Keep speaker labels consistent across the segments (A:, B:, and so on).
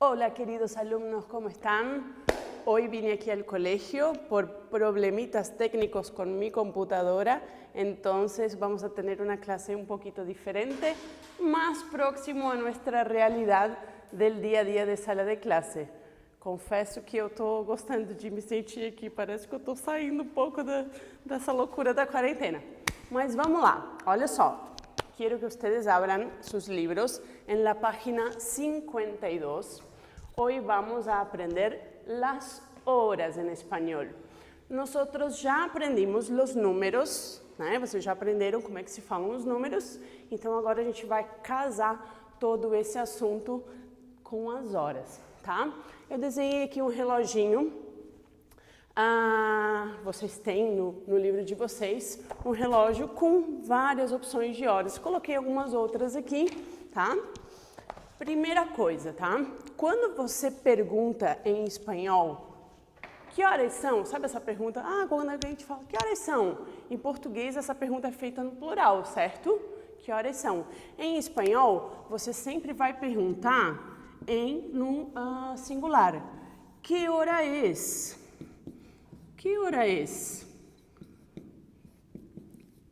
A: Hola queridos alumnos, ¿cómo están? Hoy vine aquí al colegio por problemitas técnicos con mi computadora, entonces vamos a tener una clase un poquito diferente, más próximo a nuestra realidad del día a día de sala de clase. Confesso que eu estou gostando de me sentir aqui, parece que eu estou saindo um pouco dessa loucura da quarentena. Mas vamos lá, olha só. Quiero que ustedes abran sus libros en la página 52. Hoy vamos a aprender las horas en español. Nosotros já aprendimos los números, né? Vocês já aprenderam como é que se falam os números, então agora a gente vai casar todo esse assunto com as horas, tá? Eu desenhei aqui um reloginho. Vocês têm no livro de vocês um relógio com várias opções de horas. Coloquei algumas outras aqui, tá? Primeira coisa, tá? Quando você pergunta em espanhol, que horas são? Sabe essa pergunta? Quando a gente fala, que horas são? Em português, essa pergunta é feita no plural, certo? Que horas são? Em espanhol, você sempre vai perguntar no singular. Que hora es? Que hora es?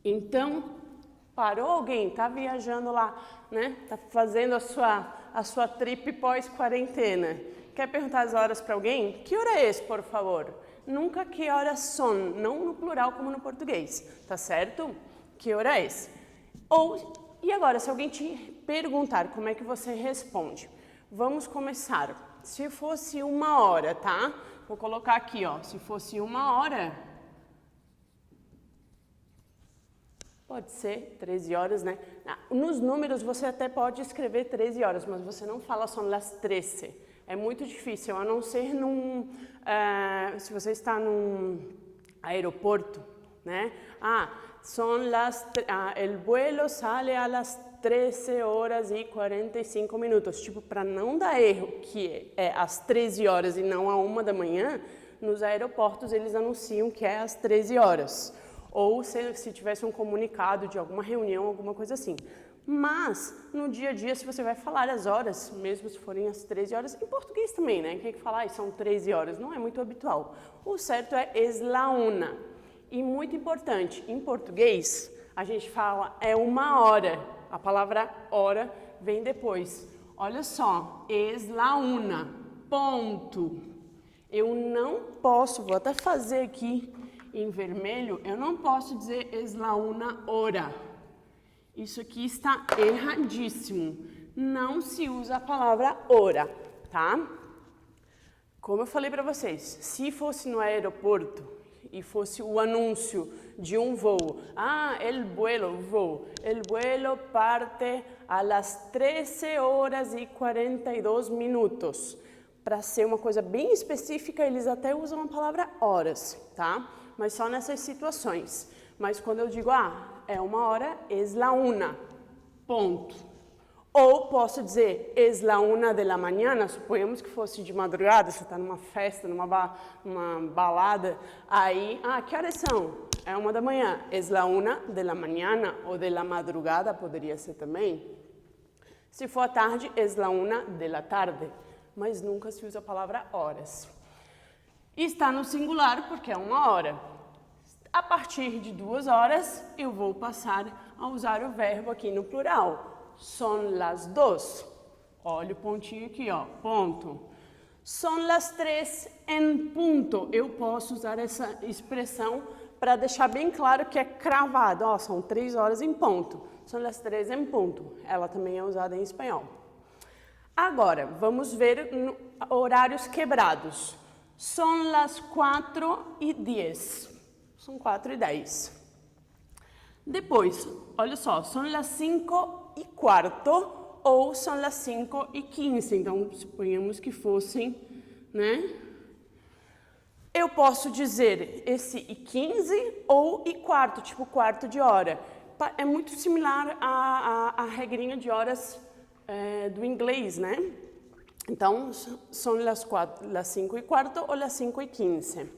A: Então, parou alguém? Tá viajando lá, né? Tá fazendo a sua trip pós-quarentena. Quer perguntar as horas para alguém? Que hora é, por favor? Nunca que horas são, não no plural como no português, tá certo? Que hora é? E agora, se alguém te perguntar, como é que você responde? Vamos começar. Se fosse 1 hora, tá? Vou colocar aqui, ó. Se fosse 1 hora, pode ser 13 horas, né? Nos números você até pode escrever 13 horas, mas você não fala só las 13. É muito difícil, a não ser se você está num aeroporto, né? El vuelo sale a las 13 horas e 45 minutos. Tipo, para não dar erro, que é às 13 horas e não à 1 da manhã, nos aeroportos eles anunciam que é às 13 horas. Ou se tivesse um comunicado de alguma reunião, alguma coisa assim. Mas, no dia a dia, se você vai falar as horas, mesmo se forem às 13 horas, em português também, né? Quem fala, são 13 horas, não é muito habitual. O certo é es la una. E muito importante, em português, a gente fala é 1 hora. A palavra hora vem depois. Olha só, es la una, ponto. Eu não posso, vou até fazer aqui em vermelho, eu não posso dizer es la una hora. Isso aqui está erradíssimo. Não se usa a palavra hora, tá? Como eu falei para vocês, se fosse no aeroporto e fosse o anúncio de um voo, el vuelo parte a las 13 horas e 42 minutos. Para ser uma coisa bem específica, eles até usam a palavra horas, tá? Mas só nessas situações. Mas quando eu digo, é 1 hora, es la una, ponto. Ou posso dizer, es la una de la mañana, suponhamos que fosse de madrugada, você está numa festa, numa balada, aí, que horas são? É 1 da manhã, es la una de la mañana, ou de la madrugada, poderia ser também. Se for à tarde, es la una de la tarde, mas nunca se usa a palavra horas. Está no singular porque é 1 hora. A partir de 2 horas, eu vou passar a usar o verbo aqui no plural. Son las 2. Olha o pontinho aqui, ó, ponto. Son las 3 en punto. Eu posso usar essa expressão para deixar bem claro que é cravado. São 3 horas em ponto. Son las 3 en punto. Ela também é usada em espanhol. Agora, vamos ver horários quebrados. Son las 4:10. São 4:10. Depois, olha só, são las 5:15 ou são las 5:15. Então, suponhamos que fossem, né? Eu posso dizer esse e 15 ou e-quarto, tipo quarto de hora. É muito similar à regrinha de horas do inglês, né? Então, são las 5:15 ou las 5:15.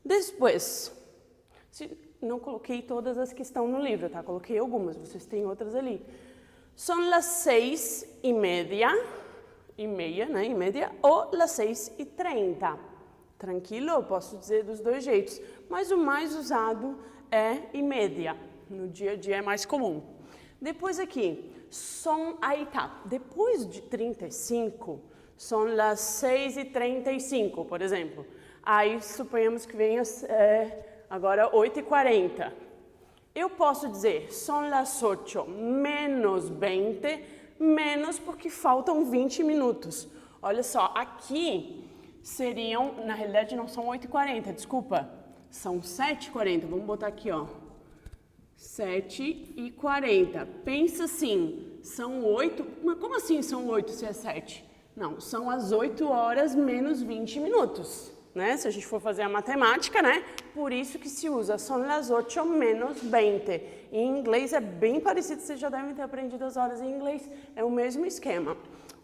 A: Depois, não coloquei todas as que estão no livro, tá? Coloquei algumas, vocês têm outras ali. São las 6:30 8h30, né, em média, ou las 6h30. Tranquilo? Eu posso dizer dos dois jeitos, mas o mais usado é e média. No dia a dia é mais comum. Depois aqui, aí tá, depois de 35, são las 6h35, por exemplo. Aí suponhamos que venha agora 8h40. Eu posso dizer, são las 8 menos 20, menos porque faltam 20 minutos. Olha só, aqui seriam, na realidade não são 8h40, desculpa, são 7h40. Vamos botar aqui, ó, 7h40. Pensa assim, são 8, mas como assim são 8 se é 7? Não, são as 8 horas menos 20 minutos. Né? Se a gente for fazer a matemática, né? Por isso que se usa são las 8 menos 20. Em inglês é bem parecido, vocês já devem ter aprendido as horas em inglês, é o mesmo esquema.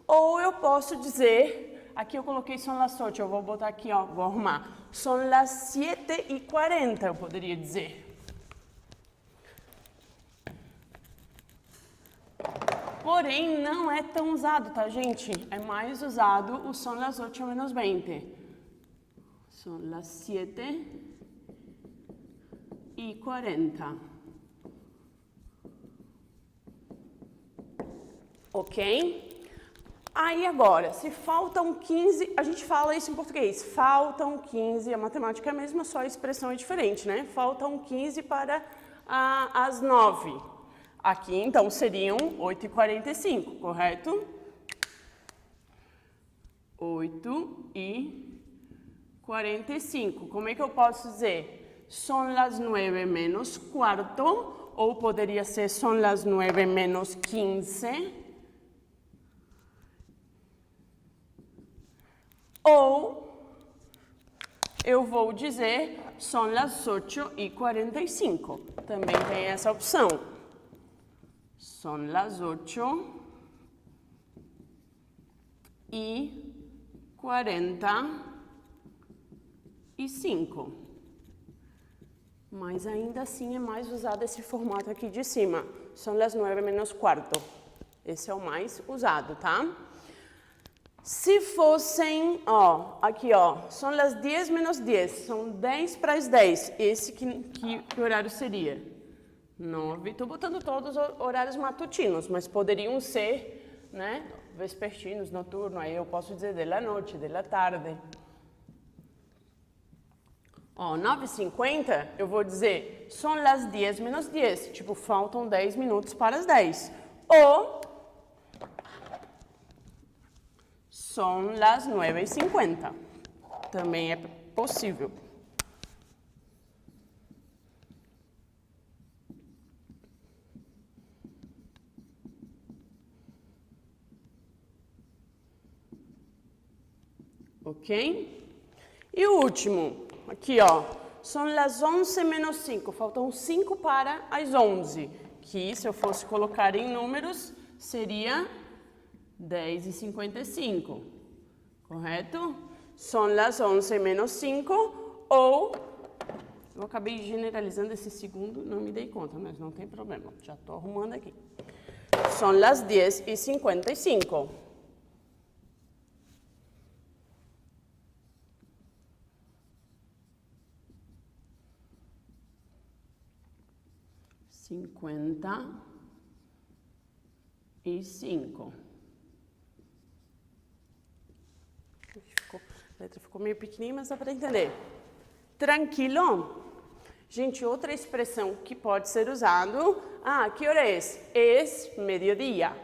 A: Ou eu posso dizer, aqui eu coloquei são las 8, eu vou botar aqui, ó, vou arrumar. São las 7h40, eu poderia dizer. Porém, não é tão usado, tá, gente? É mais usado o são las 8 menos 20. São las 7h40. Ok? Aí agora, se faltam 15, a gente fala isso em português, faltam 15, a matemática é a mesma, só a expressão é diferente, né? Faltam 15 para as 9. Aqui, então, seriam 8h45, correto? 8h45. Como é que eu posso dizer? São las 9 menos quarto, ou poderia ser são las 9 menos 15. Ou eu vou dizer são las 8h45. Também tem essa opção. São las 8h45. Mas ainda assim é mais usado esse formato aqui de cima. São las 9 menos quarto. Esse é o mais usado, tá? Se fossem, ó, aqui, ó, são las 10 menos 10. São 10 para as 10. Esse que horário seria? 9. Estou botando todos os horários matutinos, mas poderiam ser, né, vespertinos, noturno. Aí eu posso dizer de la noite, de la tarde. Ó, 9h50, eu vou dizer, são las 10 menos 10. Tipo, faltam 10 minutos para as 10. Ou, são las 9h50. Também é possível. Ok? E o último, aqui, ó, são las 11 menos 5, faltam 5 para as 11, que se eu fosse colocar em números, seria 10h55, correto? São las 11 menos 5, ou, eu acabei generalizando esse segundo, não me dei conta, mas não tem problema, já estou arrumando aqui. São las 10h55. 55. A letra ficou meio pequenininha, mas dá para entender. Tranquilo? Gente, outra expressão que pode ser usado. Ah, que hora é? Es meio-dia.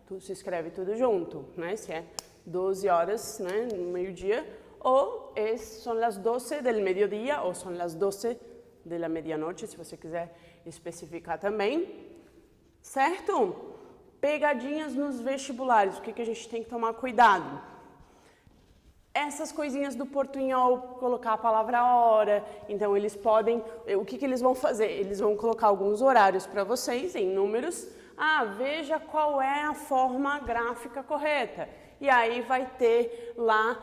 A: Tu se escreve tudo junto, né? Se é 12 horas, né, no meio-dia. Ou são las 12 del meio-dia, ou são las 12 de la medianoche, se você quiser especificar também. Certo? Pegadinhas nos vestibulares, o que a gente tem que tomar cuidado? Essas coisinhas do portunhol, colocar a palavra hora, então eles podem, o que eles vão fazer? Eles vão colocar alguns horários para vocês, em números. Ah, veja qual é a forma gráfica correta. E aí vai ter lá,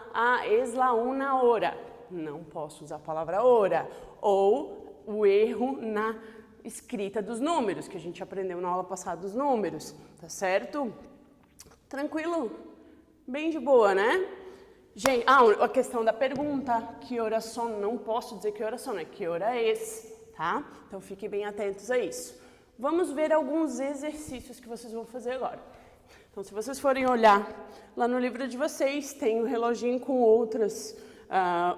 A: es la una hora. Não posso usar a palavra hora. Ou o erro na escrita dos números, que a gente aprendeu na aula passada dos números, tá certo? Tranquilo? Bem de boa, né? Gente, a questão da pergunta, que horas são? Não posso dizer que horas são, né? Que hora é, tá? Então fiquem bem atentos a isso. Vamos ver alguns exercícios que vocês vão fazer agora. Então, se vocês forem olhar lá no livro de vocês, tem um reloginho com outras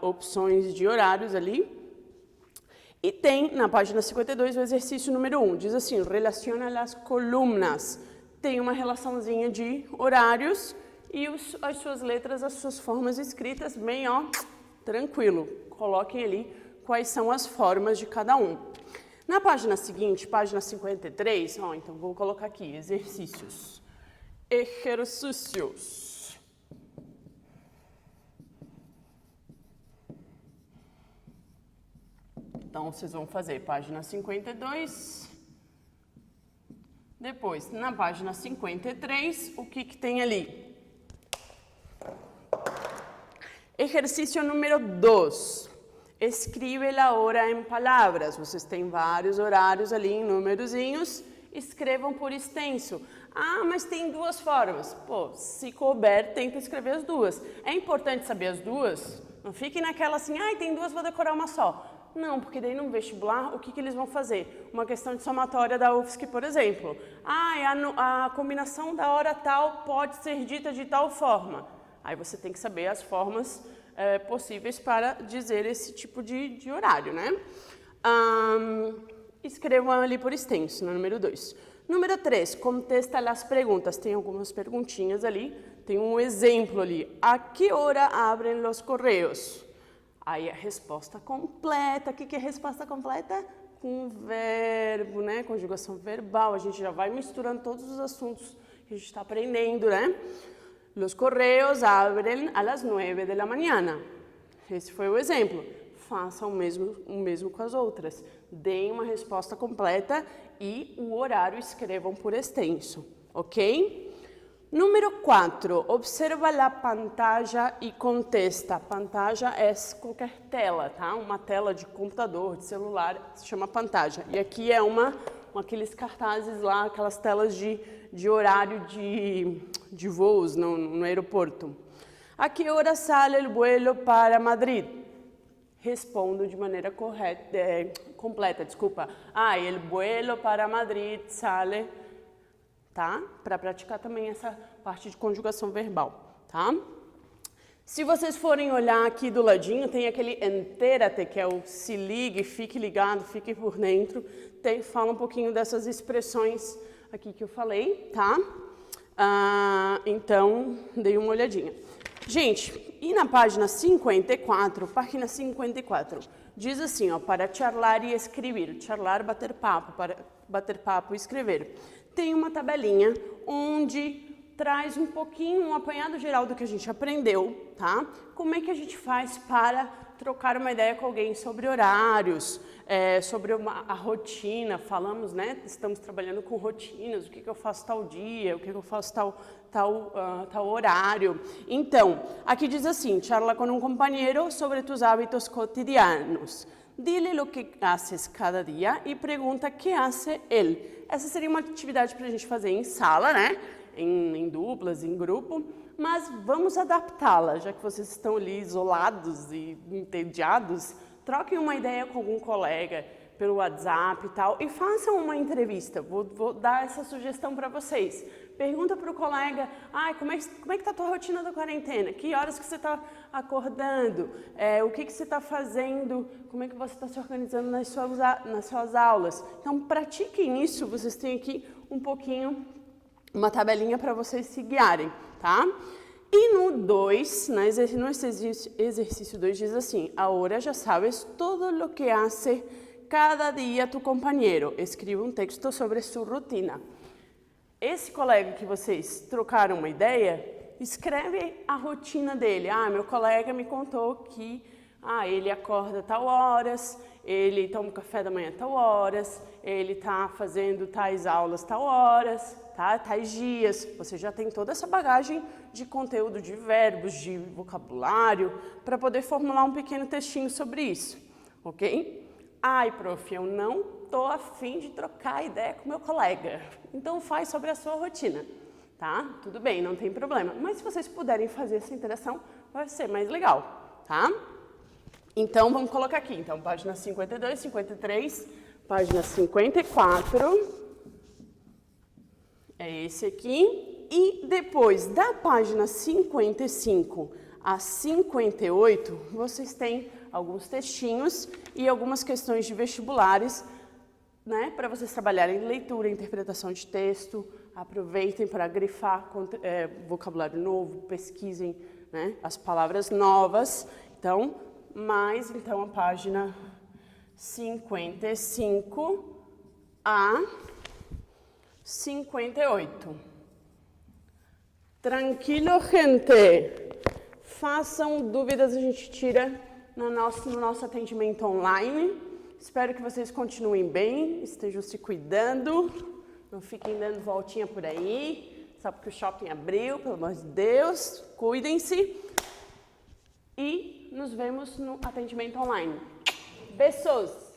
A: opções de horários ali. E tem, na página 52, o exercício número 1. Diz assim, relaciona as colunas. Tem uma relaçãozinha de horários e as suas letras, as suas formas escritas, bem, tranquilo. Coloquem ali quais são as formas de cada um. Na página seguinte, página 53, então vou colocar aqui, exercícios. Exercícios. Então, vocês vão fazer página 52. Depois, na página 53, o que tem ali? Exercício número 2. Escreve a hora em palavras. Vocês têm vários horários ali em numerozinhos. Escrevam por extenso. Mas tem duas formas. Pô, se couber, tenta escrever as duas. É importante saber as duas? Não fique naquela assim, tem duas, vou decorar uma só. Não, porque daí no vestibular, o que eles vão fazer? Uma questão de somatória da UFSC, por exemplo. A combinação da hora tal pode ser dita de tal forma. Aí você tem que saber as formas possíveis para dizer esse tipo de horário, né? Escrevam ali por extenso, no número 2. Número 3, contesta as perguntas. Tem algumas perguntinhas ali. Tem um exemplo ali. A que hora abrem os correios? Aí a resposta completa. O que é resposta completa? Com verbo, né? Conjugação verbal. A gente já vai misturando todos os assuntos que a gente está aprendendo, né? Los correios abren a las 9 de la mañana. Esse foi o exemplo. Façam o mesmo com as outras. Deem uma resposta completa e o horário escrevam por extenso, ok? Número 4. Observa a pantalla e contesta. Pantalla é qualquer tela, tá? Uma tela de computador, de celular, se chama pantalla. E aqui é aqueles cartazes lá, aquelas telas de horário de voos no aeroporto. A que hora sale o vuelo para Madrid? Respondo de maneira completa, desculpa. El vuelo para Madrid sale, tá? Para praticar também essa parte de conjugação verbal, tá? Se vocês forem olhar aqui do ladinho, tem aquele entérate, que é o se ligue, fique ligado, fique por dentro. Fala um pouquinho dessas expressões aqui que eu falei, tá? Então, dei uma olhadinha. Gente, e na página 54, diz assim, para charlar e escrever. Charlar, bater papo, para bater papo e escrever. Tem uma tabelinha onde traz um pouquinho, um apanhado geral do que a gente aprendeu, tá? Como é que a gente faz para trocar uma ideia com alguém sobre horários, sobre a rotina, falamos, né? Estamos trabalhando com rotinas, o que eu faço tal dia, o que eu faço tal horário. Então, aqui diz assim, charla com um companheiro sobre tus hábitos cotidianos. Dile o que haces cada dia e pergunta o que hace ele. Essa seria uma atividade para a gente fazer em sala, né? Em duplas, em grupo, mas vamos adaptá-la, já que vocês estão ali isolados e entediados, troquem uma ideia com algum colega pelo WhatsApp e tal, e façam uma entrevista. Vou dar essa sugestão para vocês. Pergunta para o colega, como é que está a tua rotina da quarentena? Que horas que você está acordando? O que você está fazendo? Como é que você está se organizando nas suas aulas? Então, pratiquem isso, vocês têm aqui um pouquinho, uma tabelinha para vocês se guiarem, tá? E no 2, no exercício 2 diz assim, agora já sabes todo lo que hace cada dia tu companheiro. Escreva um texto sobre sua rotina. Esse colega que vocês trocaram uma ideia, escreve a rotina dele. Meu colega me contou que ele acorda tal horas, ele toma café da manhã tal horas, ele está fazendo tais aulas tal horas, tá? Tais dias. Você já tem toda essa bagagem de conteúdo, de verbos, de vocabulário, para poder formular um pequeno textinho sobre isso, ok? Prof, eu não estou afim de trocar ideia com meu colega. Então faz sobre a sua rotina. tá? Tudo bem, não tem problema. Mas se vocês puderem fazer essa interação, vai ser mais legal, tá? Então, vamos colocar aqui. Então, página 52, 53, página 54. É esse aqui. E depois da página 55 a 58, vocês têm alguns textinhos e algumas questões de vestibulares, né, para vocês trabalharem leitura, interpretação de texto. Aproveitem para grifar vocabulário novo, pesquisem, né, as palavras novas. Então, a página 55 a 58. Tranquilo, gente? Façam dúvidas, a gente tira no nosso atendimento online. Espero que vocês continuem bem, estejam se cuidando, não fiquem dando voltinha por aí, só porque o shopping abriu, pelo amor de Deus, cuidem-se. E nos vemos no atendimento online. Beijos!